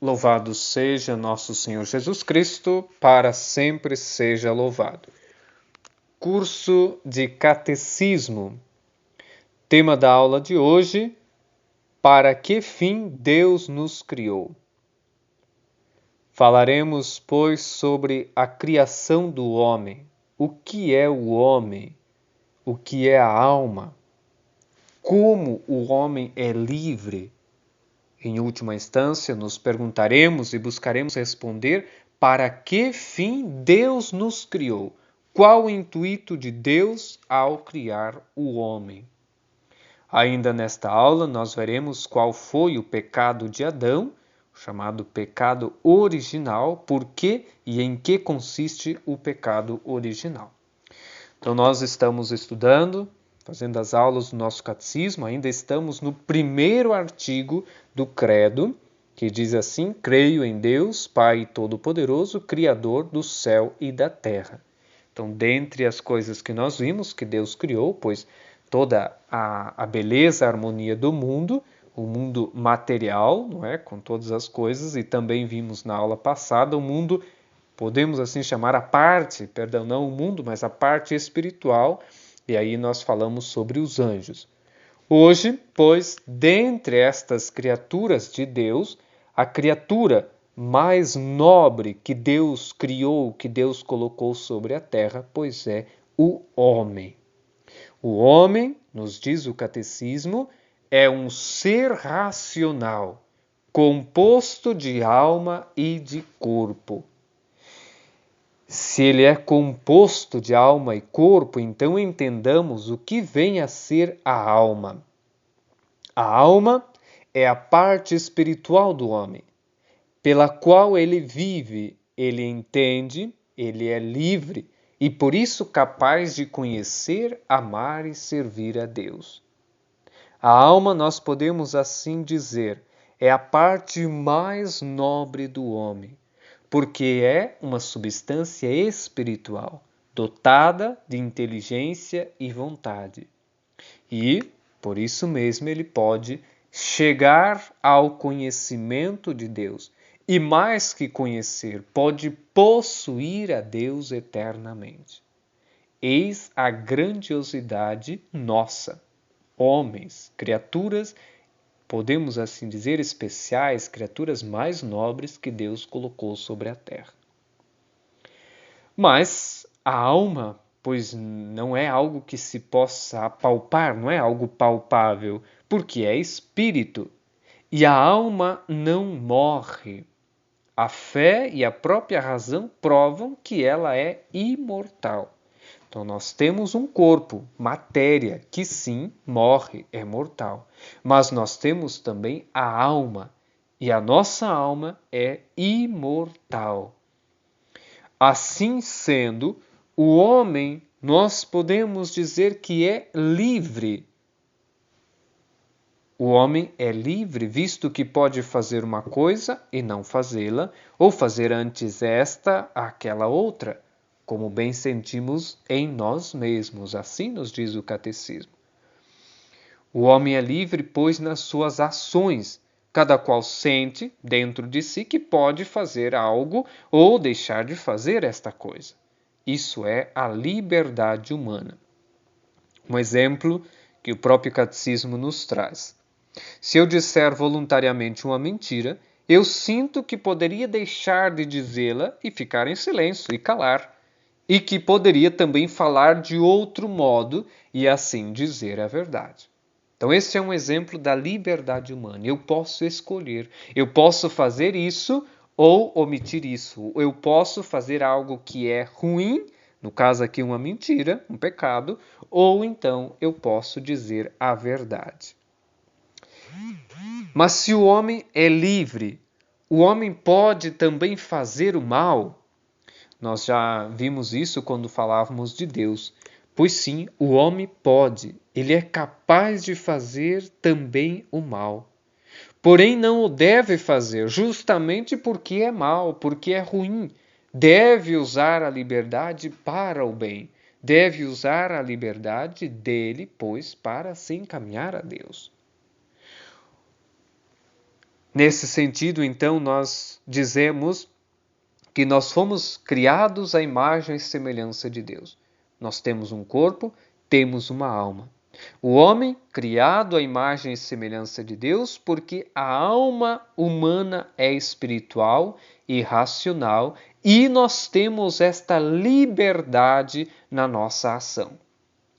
Louvado seja nosso Senhor Jesus Cristo, para sempre seja louvado. Curso de Catecismo. Tema da aula de hoje: para que fim Deus nos criou? Falaremos, pois, sobre a criação do homem. O que é o homem? O que é a alma? Como o homem é livre? Em última instância, nos perguntaremos e buscaremos responder para que fim Deus nos criou. Qual o intuito de Deus ao criar o homem? Ainda nesta aula, nós veremos qual foi o pecado de Adão, chamado pecado original, por que e em que consiste o pecado original. Então, nós estamos estudando, fazendo as aulas do nosso catecismo, ainda estamos no primeiro artigo do credo, que diz assim: creio em Deus, Pai Todo-Poderoso, Criador do céu e da terra. Então, dentre as coisas que nós vimos que Deus criou, pois toda a beleza, a harmonia do mundo, o mundo material, não é, com todas as coisas, e também vimos na aula passada o mundo, podemos assim chamar a parte, perdão, não o mundo, mas a parte espiritual, e aí nós falamos sobre os anjos. Hoje, pois, dentre estas criaturas de Deus, a criatura mais nobre que Deus criou, que Deus colocou sobre a terra, pois é o homem. O homem, nos diz o catecismo, é um ser racional, composto de alma e de corpo. Se ele é composto de alma e corpo, então entendamos o que vem a ser a alma. A alma é a parte espiritual do homem, pela qual ele vive, ele entende, ele é livre e por isso capaz de conhecer, amar e servir a Deus. A alma, nós podemos assim dizer, é a parte mais nobre do homem, porque é uma substância espiritual, dotada de inteligência e vontade. E, por isso mesmo, ele pode chegar ao conhecimento de Deus. E mais que conhecer, pode possuir a Deus eternamente. Eis a grandiosidade nossa. Homens, criaturas, podemos assim dizer, especiais, criaturas mais nobres que Deus colocou sobre a terra. Mas a alma, pois não é algo que se possa apalpar, não é algo palpável, porque é espírito. E a alma não morre. A fé e a própria razão provam que ela é imortal. Então, nós temos um corpo, matéria, que sim, morre, é mortal. Mas nós temos também a alma, e a nossa alma é imortal. Assim sendo, o homem, nós podemos dizer que é livre. O homem é livre, visto que pode fazer uma coisa e não fazê-la, ou fazer antes esta, aquela outra, como bem sentimos em nós mesmos. Assim nos diz o catecismo. O homem é livre, pois, nas suas ações. Cada qual sente dentro de si que pode fazer algo ou deixar de fazer esta coisa. Isso é a liberdade humana. Um exemplo que o próprio catecismo nos traz. Se eu disser voluntariamente uma mentira, eu sinto que poderia deixar de dizê-la e ficar em silêncio e calar, e que poderia também falar de outro modo e assim dizer a verdade. Então, esse é um exemplo da liberdade humana. Eu posso escolher, eu posso fazer isso ou omitir isso. Eu posso fazer algo que é ruim, no caso aqui uma mentira, um pecado, ou então eu posso dizer a verdade. Mas se o homem é livre, o homem pode também fazer o mal. Nós já vimos isso quando falávamos de Deus. Pois sim, o homem pode, ele é capaz de fazer também o mal. Porém, não o deve fazer, justamente porque é mal, porque é ruim. Deve usar a liberdade para o bem. Deve usar a liberdade dele, pois, para se encaminhar a Deus. Nesse sentido, então, nós dizemos que nós fomos criados à imagem e semelhança de Deus. Nós temos um corpo, temos uma alma. O homem, criado à imagem e semelhança de Deus, porque a alma humana é espiritual e racional, e nós temos esta liberdade na nossa ação.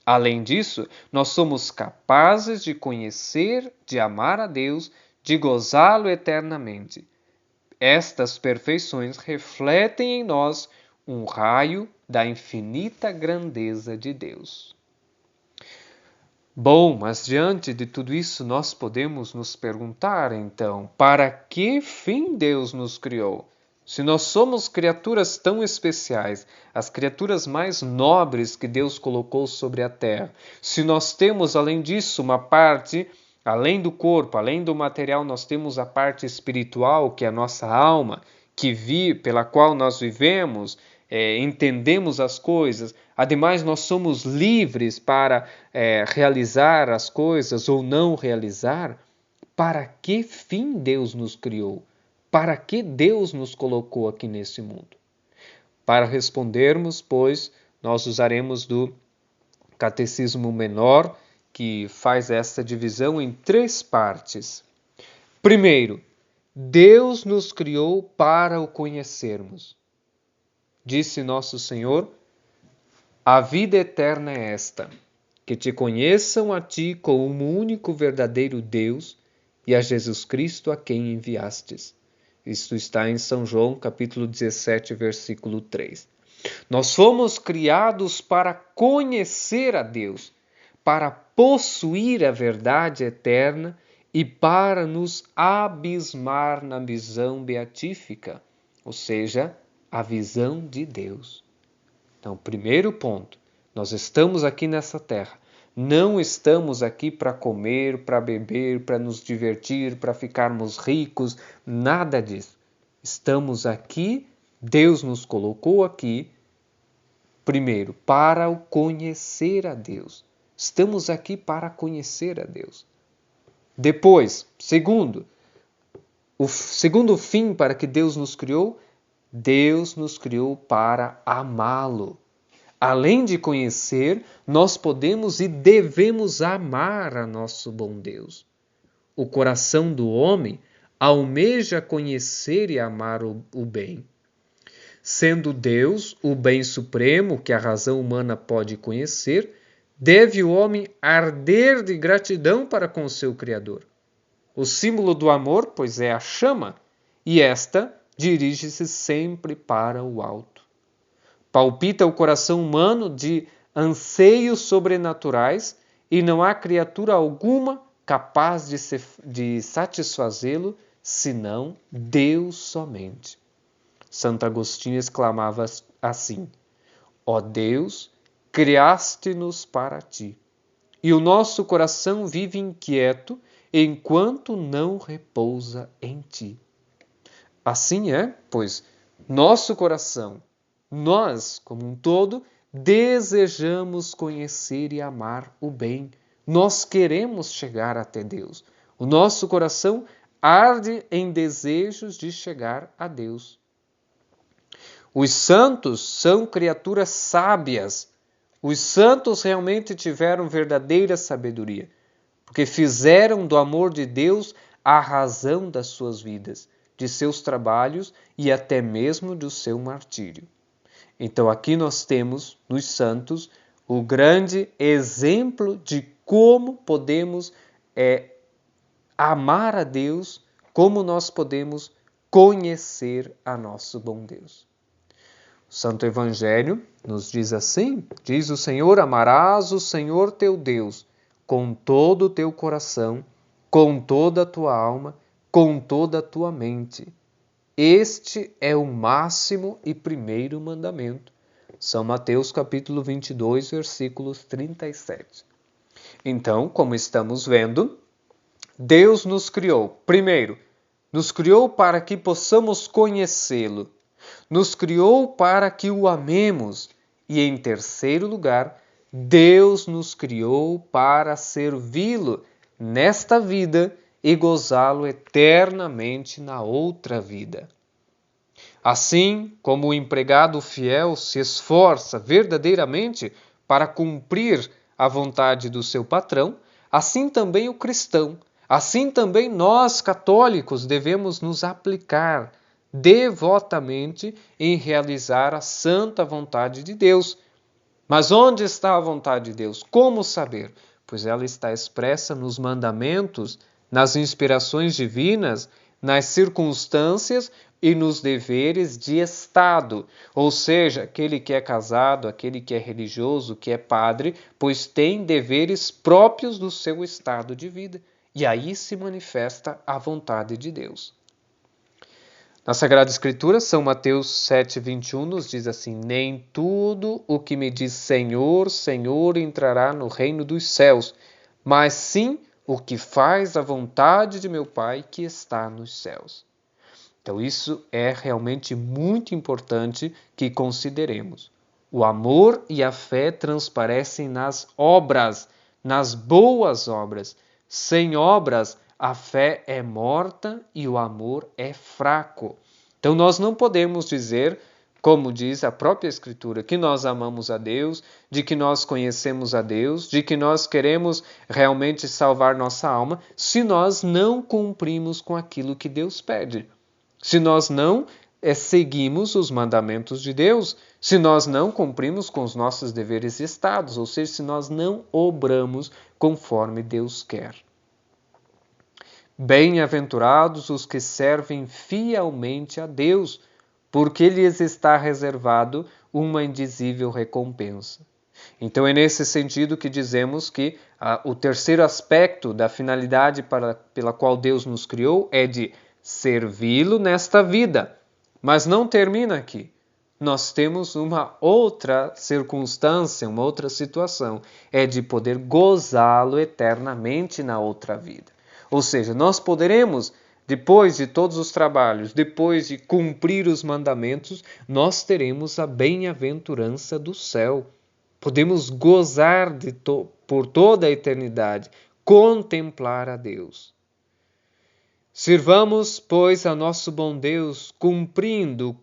Além disso, nós somos capazes de conhecer, de amar a Deus, de gozá-lo eternamente. Estas perfeições refletem em nós um raio da infinita grandeza de Deus. Bom, mas diante de tudo isso nós podemos nos perguntar, então, para que fim Deus nos criou? Se nós somos criaturas tão especiais, as criaturas mais nobres que Deus colocou sobre a terra, se nós temos, além disso, uma parte, além do corpo, além do material, nós temos a parte espiritual, que é a nossa alma, pela qual nós vivemos, entendemos as coisas. Ademais, nós somos livres para realizar as coisas ou não realizar. Para que fim Deus nos criou? Para que Deus nos colocou aqui nesse mundo? Para respondermos, pois, nós usaremos do Catecismo Menor, que faz essa divisão em 3 partes. Primeiro, Deus nos criou para o conhecermos. Disse nosso Senhor: a vida eterna é esta, que te conheçam a ti como o único verdadeiro Deus e a Jesus Cristo a quem enviastes. Isto está em São João, capítulo 17, versículo 3. Nós fomos criados para conhecer a Deus, para possuir a verdade eterna e para nos abismar na visão beatífica, ou seja, a visão de Deus. Então, primeiro ponto, nós estamos aqui nessa terra. Não estamos aqui para comer, para beber, para nos divertir, para ficarmos ricos, nada disso. Estamos aqui, Deus nos colocou aqui, primeiro, para o conhecer a Deus. Estamos aqui para conhecer a Deus. Depois, o segundo fim para que Deus nos criou para amá-lo. Além de conhecer, nós podemos e devemos amar a nosso bom Deus. O coração do homem almeja conhecer e amar o bem. Sendo Deus o bem supremo que a razão humana pode conhecer, deve o homem arder de gratidão para com o seu Criador. O símbolo do amor, pois, é a chama, e esta dirige-se sempre para o alto. Palpita o coração humano de anseios sobrenaturais e não há criatura alguma capaz de satisfazê-lo, senão Deus somente. Santo Agostinho exclamava assim: ó Deus, criaste-nos para ti, e o nosso coração vive inquieto enquanto não repousa em ti. Assim é, pois, nosso coração, nós, como um todo, desejamos conhecer e amar o bem. Nós queremos chegar até Deus. O nosso coração arde em desejos de chegar a Deus. Os santos são criaturas sábias. Os santos realmente tiveram verdadeira sabedoria, porque fizeram do amor de Deus a razão das suas vidas, de seus trabalhos e até mesmo do seu martírio. Então aqui nós temos nos santos o grande exemplo de como podemos amar a Deus, como nós podemos conhecer a nosso bom Deus. O Santo Evangelho nos diz assim, diz o Senhor: amarás o Senhor teu Deus com todo o teu coração, com toda a tua alma, com toda a tua mente. Este é o máximo e primeiro mandamento. São Mateus capítulo 22, versículos 37. Então, como estamos vendo, Deus nos criou. Primeiro, nos criou para que possamos conhecê-lo. Nos criou para que o amemos. E em terceiro lugar, Deus nos criou para servi-lo nesta vida e gozá-lo eternamente na outra vida. Assim como o empregado fiel se esforça verdadeiramente para cumprir a vontade do seu patrão, assim também o cristão, assim também nós católicos devemos nos aplicar devotamente em realizar a santa vontade de Deus. Mas onde está a vontade de Deus? Como saber? Pois ela está expressa nos mandamentos, nas inspirações divinas, nas circunstâncias e nos deveres de Estado. Ou seja, aquele que é casado, aquele que é religioso, que é padre, pois tem deveres próprios do seu estado de vida. E aí se manifesta a vontade de Deus. Na Sagrada Escritura, São Mateus 7,21 nos diz assim: nem tudo o que me diz Senhor, Senhor entrará no reino dos céus, mas sim o que faz a vontade de meu Pai que está nos céus. Então isso é realmente muito importante que consideremos. O amor e a fé transparecem nas obras, nas boas obras. Sem obras, a fé é morta e o amor é fraco. Então nós não podemos dizer, como diz a própria Escritura, que nós amamos a Deus, de que nós conhecemos a Deus, de que nós queremos realmente salvar nossa alma, se nós não cumprimos com aquilo que Deus pede. Se nós não seguimos os mandamentos de Deus, se nós não cumprimos com os nossos deveres de Estado, ou seja, se nós não obramos conforme Deus quer. Bem-aventurados os que servem fielmente a Deus, porque lhes está reservado uma indizível recompensa. Então é nesse sentido que dizemos que o terceiro aspecto da finalidade pela qual Deus nos criou é de servi-lo nesta vida. Mas não termina aqui. Nós temos uma outra circunstância, uma outra situação, é de poder gozá-lo eternamente na outra vida. Ou seja, nós poderemos, depois de todos os trabalhos, depois de cumprir os mandamentos, nós teremos a bem-aventurança do céu. Podemos gozar por toda a eternidade, contemplar a Deus. Sirvamos, pois, a nosso bom Deus, cumprindo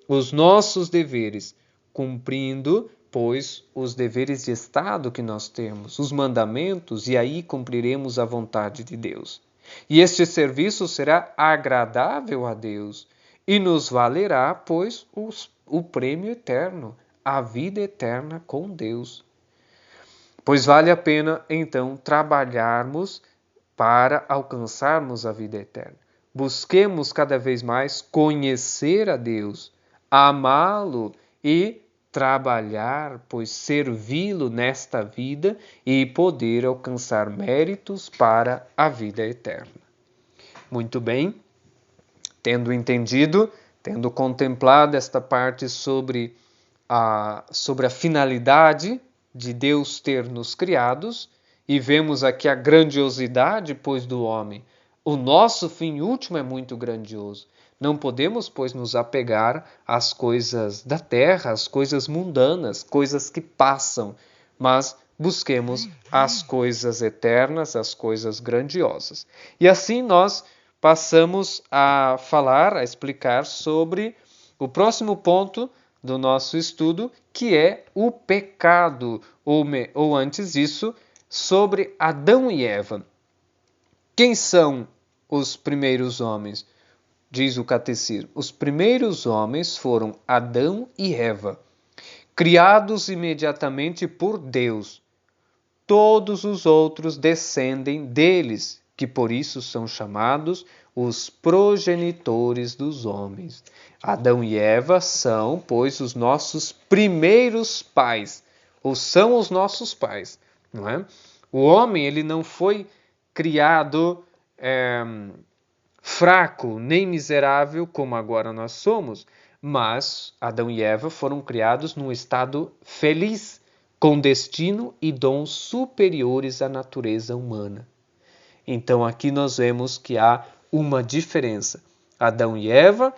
os nossos deveres, cumprindo, pois, os deveres de Estado que nós temos, os mandamentos, e aí cumpriremos a vontade de Deus. E este serviço será agradável a Deus e nos valerá, pois, o prêmio eterno, a vida eterna com Deus. Pois vale a pena, então, trabalharmos para alcançarmos a vida eterna. Busquemos cada vez mais conhecer a Deus, amá-lo e trabalhar, pois servi-lo nesta vida e poder alcançar méritos para a vida eterna. Muito bem, tendo entendido, tendo contemplado esta parte sobre a finalidade de Deus ter nos criados, e vemos aqui a grandiosidade, pois, do homem. O nosso fim último é muito grandioso. Não podemos, pois, nos apegar às coisas da terra, às coisas mundanas, coisas que passam, mas busquemos as coisas eternas, as coisas grandiosas. E assim nós passamos a falar, a explicar sobre o próximo ponto do nosso estudo, que é o pecado, ou antes disso, sobre Adão e Eva. Quem são os primeiros homens? Diz o catecismo. Os primeiros homens foram Adão e Eva, criados imediatamente por Deus. Todos os outros descendem deles, que por isso são chamados os progenitores dos homens. Adão e Eva são, pois, os nossos primeiros pais, ou são os nossos pais, não é? O homem, ele não foi criado fraco nem miserável como agora nós somos, mas Adão e Eva foram criados num estado feliz, com destino e dons superiores à natureza humana. Então aqui nós vemos que há uma diferença. Adão e Eva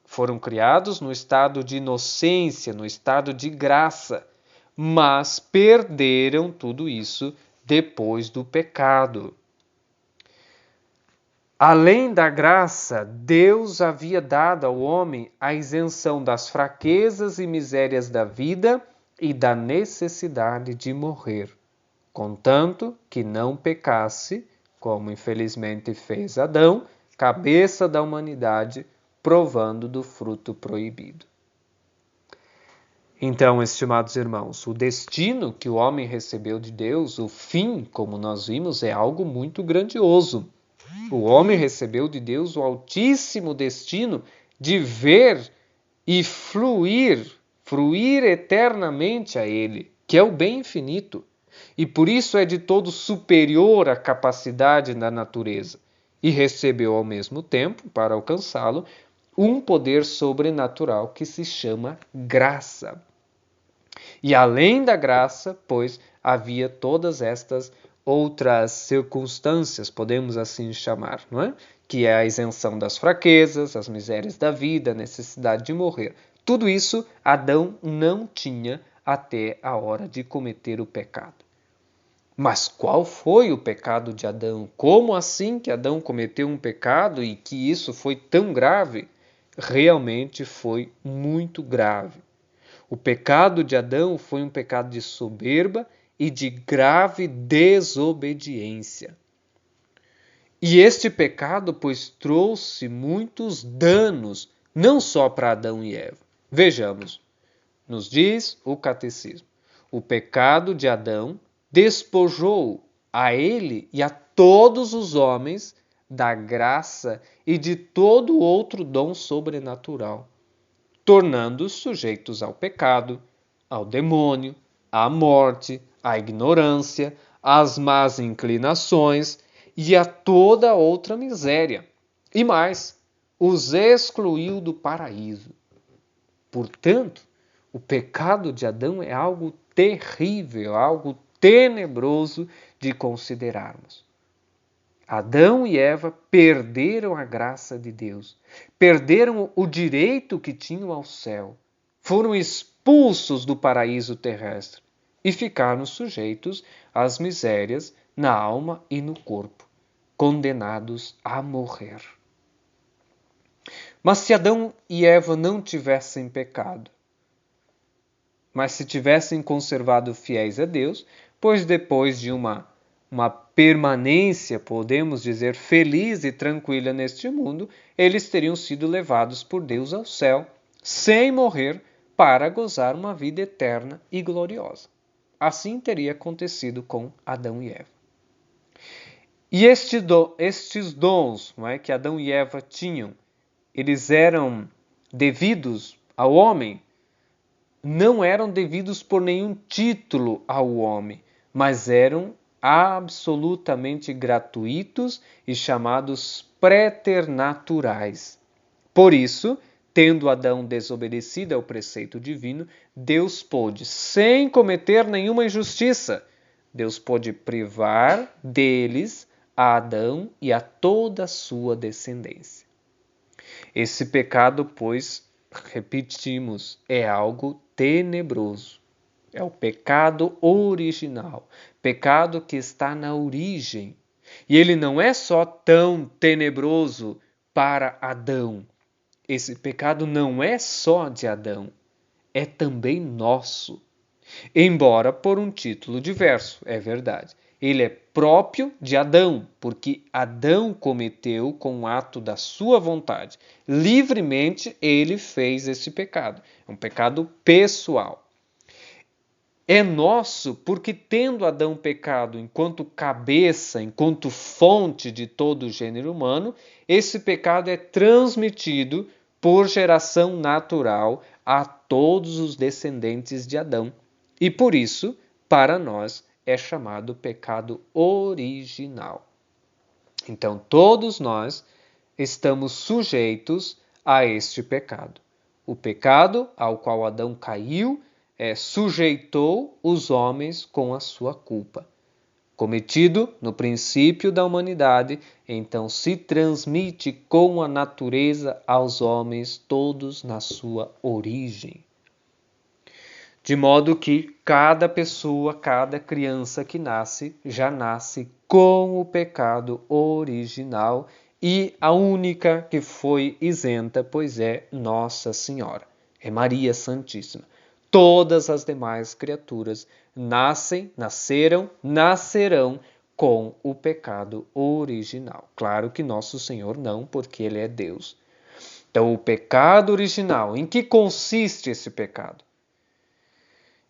foram criados no estado de inocência, no estado de graça, mas perderam tudo isso depois do pecado. Além da graça, Deus havia dado ao homem a isenção das fraquezas e misérias da vida e da necessidade de morrer, contanto que não pecasse, como infelizmente fez Adão, cabeça da humanidade, provando do fruto proibido. Então, estimados irmãos, o destino que o homem recebeu de Deus, o fim, como nós vimos, é algo muito grandioso. O homem recebeu de Deus o altíssimo destino de ver e fruir eternamente a Ele, que é o bem infinito. E por isso é de todo superior à capacidade da natureza. E recebeu ao mesmo tempo, para alcançá-lo, um poder sobrenatural que se chama graça. E além da graça, pois, havia todas estas outras circunstâncias, podemos assim chamar, não é? Que é a isenção das fraquezas, as misérias da vida, a necessidade de morrer. Tudo isso Adão não tinha até a hora de cometer o pecado. Mas qual foi o pecado de Adão? Como assim que Adão cometeu um pecado e que isso foi tão grave? Realmente foi muito grave. O pecado de Adão foi um pecado de soberba e de grave desobediência. E este pecado, pois, trouxe muitos danos, não só para Adão e Eva. Vejamos, nos diz o catecismo, o pecado de Adão despojou a ele e a todos os homens da graça e de todo outro dom sobrenatural, tornando-os sujeitos ao pecado, ao demônio, à morte, à ignorância, às más inclinações e a toda outra miséria. E mais, os excluiu do paraíso. Portanto, o pecado de Adão é algo terrível, algo tenebroso de considerarmos. Adão e Eva perderam a graça de Deus, perderam o direito que tinham ao céu, foram expulsos do paraíso terrestre e ficaram sujeitos às misérias na alma e no corpo, condenados a morrer. Mas se Adão e Eva não tivessem pecado, mas se tivessem conservado fiéis a Deus, pois depois de uma permanência, podemos dizer, feliz e tranquila neste mundo, eles teriam sido levados por Deus ao céu, sem morrer, para gozar uma vida eterna e gloriosa. Assim teria acontecido com Adão e Eva. E estes dons, não é, que Adão e Eva tinham, eles eram devidos ao homem, não eram devidos por nenhum título ao homem, mas eram absolutamente gratuitos e chamados preternaturais. Por isso, tendo Adão desobedecido ao preceito divino, Deus pôde, sem cometer nenhuma injustiça, Deus pôde privar deles a Adão e a toda a sua descendência. Esse pecado, pois, repetimos, é algo tenebroso. É o pecado original, pecado que está na origem. E ele não é só tão tenebroso para Adão. Esse pecado não é só de Adão, é também nosso. Embora por um título diverso, é verdade. Ele é próprio de Adão, porque Adão cometeu com o ato da sua vontade. Livremente ele fez esse pecado. É um pecado pessoal. É nosso porque, tendo Adão pecado enquanto cabeça, enquanto fonte de todo o gênero humano, esse pecado é transmitido por geração natural a todos os descendentes de Adão. E por isso, para nós, é chamado pecado original. Então, todos nós estamos sujeitos a este pecado. O pecado ao qual Adão caiu sujeitou os homens com a sua culpa. Cometido no princípio da humanidade, então se transmite com a natureza aos homens todos na sua origem. De modo que cada pessoa, cada criança que nasce, já nasce com o pecado original e a única que foi isenta, pois é Nossa Senhora, é Maria Santíssima. Todas as demais criaturas nascerão com o pecado original. Claro que nosso Senhor não, porque Ele é Deus. Então, o pecado original, em que consiste esse pecado?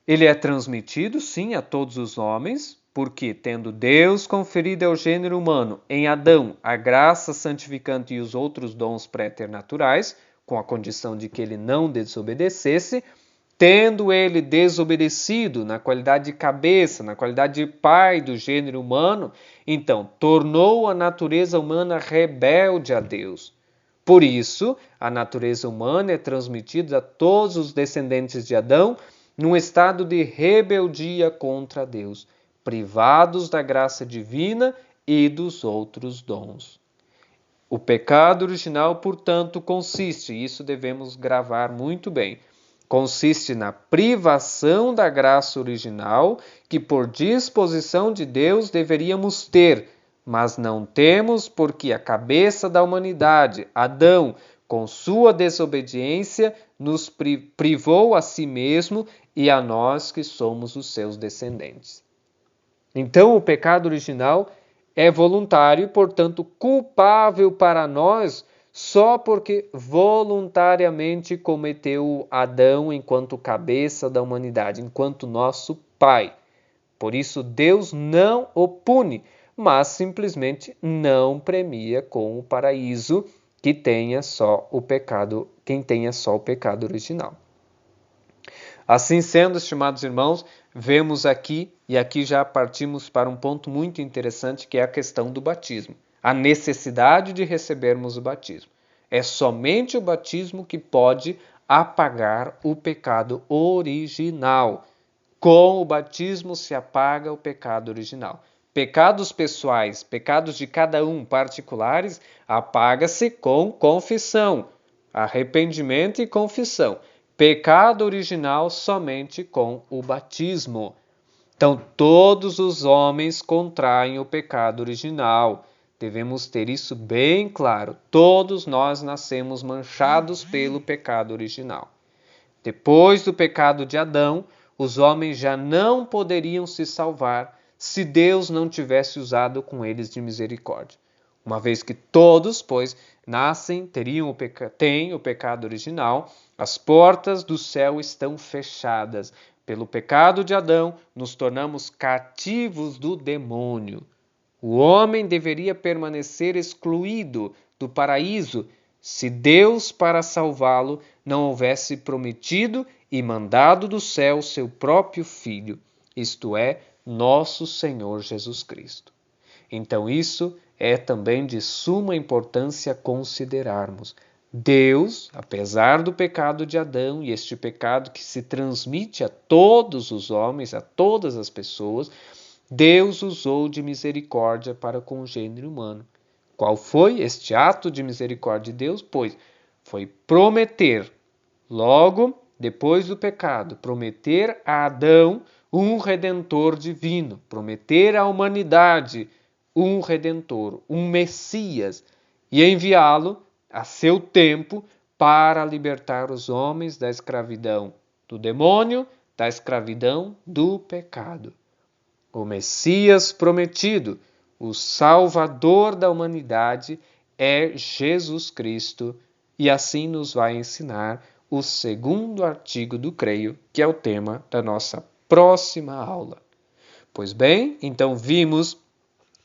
Ele é transmitido, sim, a todos os homens, porque, tendo Deus conferido ao gênero humano, em Adão, a graça santificante e os outros dons préternaturais, com a condição de que ele não desobedecesse, tendo ele desobedecido na qualidade de cabeça, na qualidade de pai do gênero humano, então tornou a natureza humana rebelde a Deus. Por isso, a natureza humana é transmitida a todos os descendentes de Adão num estado de rebeldia contra Deus, privados da graça divina e dos outros dons. O pecado original, portanto, consiste, e isso devemos gravar muito bem, consiste na privação da graça original que, por disposição de Deus, deveríamos ter, mas não temos porque a cabeça da humanidade, Adão, com sua desobediência, nos privou a si mesmo e a nós que somos os seus descendentes. Então, o pecado original é voluntário e, portanto, culpável para nós só porque voluntariamente cometeu Adão enquanto cabeça da humanidade, enquanto nosso pai. Por isso, Deus não o pune, mas simplesmente não premia com o paraíso quem tenha só o pecado original. Assim sendo, estimados irmãos, vemos aqui, e aqui já partimos para um ponto muito interessante, que é a questão do batismo. A necessidade de recebermos o batismo. É somente o batismo que pode apagar o pecado original. Com o batismo se apaga o pecado original. Pecados pessoais, pecados de cada um particulares, apaga-se com confissão, arrependimento e confissão. Pecado original somente com o batismo. Então, todos os homens contraem o pecado original. Devemos ter isso bem claro. Todos nós nascemos manchados pelo pecado original. Depois do pecado de Adão, os homens já não poderiam se salvar se Deus não tivesse usado com eles de misericórdia. Uma vez que todos, pois, têm o pecado original, as portas do céu estão fechadas. Pelo pecado de Adão, nos tornamos cativos do demônio. O homem deveria permanecer excluído do paraíso se Deus, para salvá-lo, não houvesse prometido e mandado do céu seu próprio Filho, isto é, nosso Senhor Jesus Cristo. Então isso é também de suma importância considerarmos. Deus, apesar do pecado de Adão, e este pecado que se transmite a todos os homens, a todas as pessoas, Deus usou de misericórdia para com o gênero humano. Qual foi este ato de misericórdia de Deus? Pois foi prometer, logo depois do pecado, prometer a Adão um redentor divino, prometer à humanidade um redentor, um Messias, e enviá-lo a seu tempo para libertar os homens da escravidão do demônio, da escravidão do pecado. O Messias prometido, o Salvador da humanidade, é Jesus Cristo, e assim nos vai ensinar o segundo artigo do Creio, que é o tema da nossa próxima aula. Pois bem, então vimos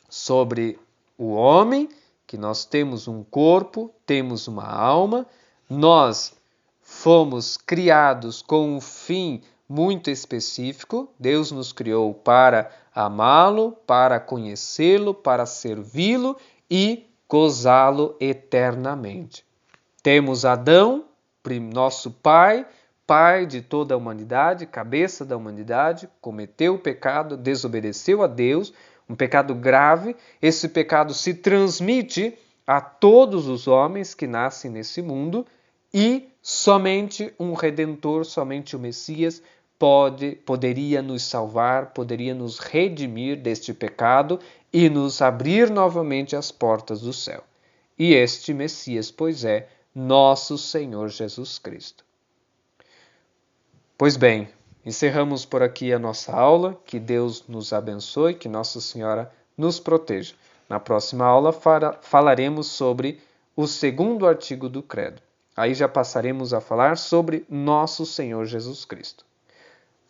sobre o homem, que nós temos um corpo, temos uma alma, nós fomos criados com um fim muito específico. Deus nos criou para amá-lo, para conhecê-lo, para servi-lo e gozá-lo eternamente. Temos Adão, nosso pai de toda a humanidade, cabeça da humanidade, cometeu o pecado, desobedeceu a Deus, um pecado grave. Esse pecado se transmite a todos os homens que nascem nesse mundo e somente um Redentor, somente o Messias poderia nos salvar, poderia nos redimir deste pecado e nos abrir novamente as portas do céu. e este Messias, pois é, nosso Senhor Jesus Cristo. Pois bem, encerramos por aqui a nossa aula. Que Deus nos abençoe, que Nossa Senhora nos proteja. Na próxima aula falaremos sobre o segundo artigo do Credo. Aí já passaremos a falar sobre nosso Senhor Jesus Cristo.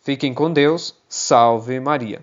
Fiquem com Deus. Salve Maria!